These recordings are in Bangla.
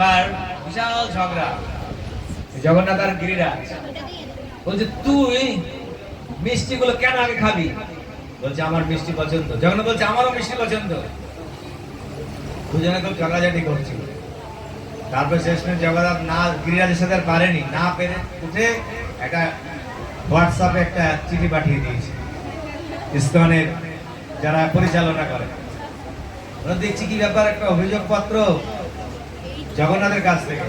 একবার বিশাল ঝগড়া, জগন্নাথ আর গিরিরাজ। বলছে তুই মিষ্টিগুলো কেন আগে খাবি? বলছে আমার মিষ্টি পছন্দ। জগন্নাথ বলছে আমারও মিষ্টি পছন্দ। দুজনে খুব ঝগড়াঝাটি করছিল। তারপর শেষমেশ জগন্নাথ না গিরিরাজের সাথে আর পারেনি, না পেরে উঠে একটা হোয়াটসঅ্যাপে একটা চিঠি পাঠিয়ে দিয়েছে ইসকনের যারা পরিচালনা করে। ওরা দেখছি কি ব্যাপার, একটা অভিযোগপত্র জগন্নাথের কাছ থেকে।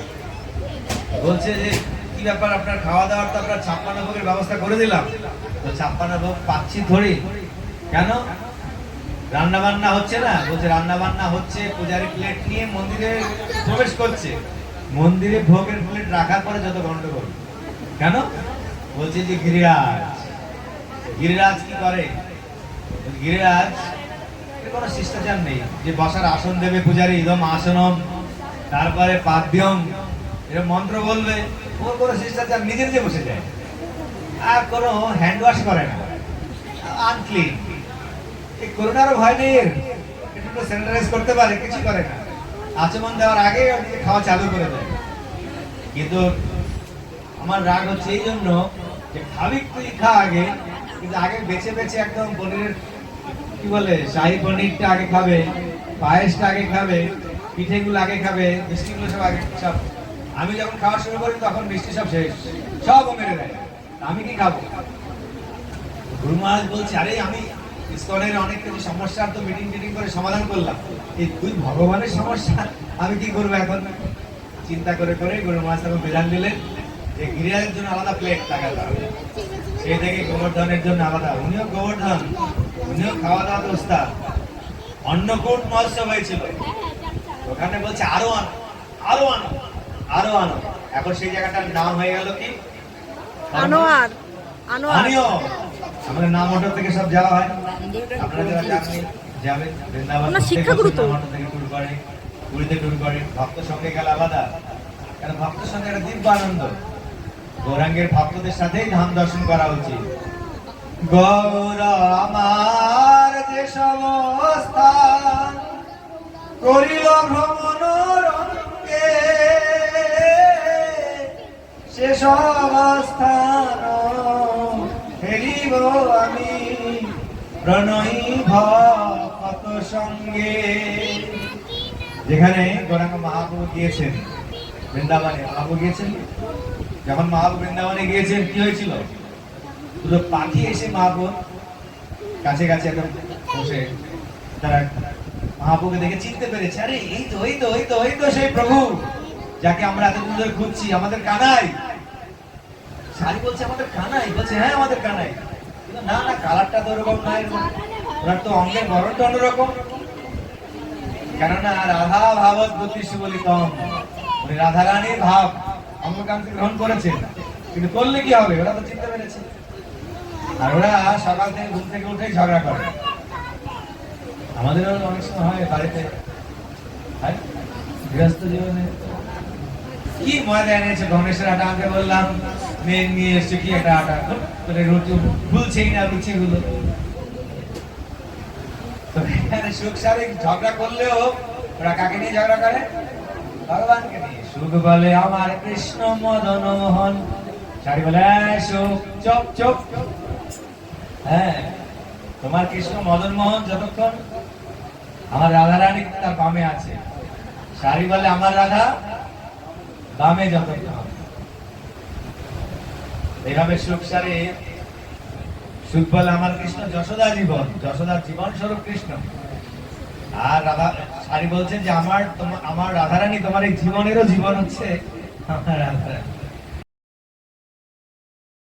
বলছে যে কি ব্যাপার, আপনার খাওয়া দাওয়ার তো আপনার 56 ভোগের ব্যবস্থা করে দিলাম, তো 56 ভোগ পাচ্ছি থোড়ি, কেন রান্না বান্না হচ্ছে না? বলছে রান্না বান্না হচ্ছে, পূজারি প্লেট নিয়ে মন্দিরে প্রবেশ করছে, মন্দিরে ভোগের প্লেট রাখার পরে যত গন্ডগোল। কেন? বলছে যে গিরিরাজ কি করে, গিরিরাজ কোনো শিষ্টাচার নেই যে বসার আসন দেবে পূজারি, ইদম আসনম, তারপরে পাদ্যম এরকম মন্ত্র বলবে, ওর কোনো শিষ্টাচার, নিজে নিজে বসে যায় আর কোনো হ্যান্ড ওয়াশ করে না, আনক্লিন। এই করোনারও ভয় নেই, এর একটু স্যানিটাইজ করতে পারে, কিছু করে না, আচমন দেওয়ার আগে খাওয়া চালু করে দেয়। কিন্তু আমার রাগ হচ্ছে এই জন্য যে খাবি তুই খা আগে, কিন্তু আগে বেছে বেছে একদম পনিরের কি বলে শাহী পনিরটা আগে খাবে, পায়েসটা আগে খাবে, পিঠেগুলো আগে খাবে, মিষ্টিগুলো সব আগে। সব আমি যখন খাওয়া শুরু করি তখন মিষ্টি সব শেষ, সব মেরে দেয়, আমি কি খাবো? গুরু মহারাজ বলছে আরে আমি ইসকনের অনেক কিছু সমস্যার তো মিটিং করে সমাধান করলাম, এই তুই ভগবানের সমস্যা আমি কি করবো এখন? চিন্তা করে করে গুরু মহারাজ তখন বিধান দিলেন যে গিরিরাজের জন্য আলাদা প্লেট লাগাতে হবে, সেই থেকে গোবর্ধনের জন্য আলাদা, উনিও গোবর্ধন, উনিও খাওয়া দাওয়া ওস্তাদ। অন্নকূট মহোৎসব হয়েছিল, ওখানে বলছে আরো আনো, আরো আনো, আরো আনো। এখন সেই জায়গাটার নাম হয়ে গেল কি আনোয়ার। আমাদের নাম অটো থেকে সব যাওয়া হয়, আপনারা যারা যাননি যাবেন। বৃন্দাবন শিক্ষাগুরু তো থেকে ট্যুর করে, পুরীতে ট্যুর করে, ভক্ত সঙ্গে গেলে আলাদা, কারণ ভক্ত সঙ্গে একটা দিব্য আনন্দ। গৌরাঙ্গের ভক্তদের সাথেই ধাম দর্শন করা উচিত। গৌর আমার যে সমস্থান করিল ভ্রমণ রঙ্গে, সে সমস্থান ফেরিব আমি প্রণয়ী ভক্ত সঙ্গে। যেখানে গৌরাঙ্গ মহাপ্রভু গিয়েছেন বৃন্দাবনে, মহাপ্রভু গিয়েছেন, যখন মহাপ্রভু বৃন্দাবনে গিয়েছেন কি হয়েছিল? দুটো পাখি এসে মহাপ্রভুর কাছে কাছে একদম বসে, তারা মহাপ্রভুকে দেখে চিনতে পেরেছে, আরে এই তো এই তো এই তো এই তো সেই প্রভু যাকে আমরা এতদিন ধরে খুঁজছি, আমাদের কানাই। সারি বলছে আমাদের কানাই? বলছে হ্যাঁ আমাদের কানাই, কিন্তু না না কালারটা তো ওরকম নয়, ওনার তো অঙ্গের বরণটা অন্যরকম। কেননা রাধা ভাবত গতি সুবলিতম, উনি রাধারানীর ভাব অঙ্গকান্তি গ্রহণ করেছেন, কিন্তু করলে কি হবে? ওরা তো চিনতে পেরেছে। আর ওরা সকাল থেকে ঘুম থেকে উঠেই ঝগড়া করে। আমাদেরও অনেক সময় হয় বাড়িতে, গৃহস্থ জীবনে কি ময়দা এনেছে, গণেশের আটা, আমাকে বললাম মেয়ে নিয়ে এসছে কি একটা আটা, রুটি ভুলছেই না রুচিগুলো। সুখ সারে ঝগড়া করলেও ওরা কাকে নিয়ে ঝগড়া করে? ভগবানকে নিয়ে। সুখ বলে আমার কৃষ্ণ মদন মোহন, সারি বলে সুখ চপ চপ, হ্যাঁ তোমার কৃষ্ণ মদন মোহন যতক্ষণ, আমার রাধা রানী তার বামে আছে। সারি বলে আমার রাধা বামে যতক্ষণ। এইভাবে সুখ সারে, সুখ বলে আমার কৃষ্ণ যশোদা জীবন, যশোদার জীবন স্বরূপ কৃষ্ণ। আর রাধা সারি বলছেন যে আমার রাধারানী তোমার এই জীবনেরও জীবন হচ্ছে আমার রাধারানী।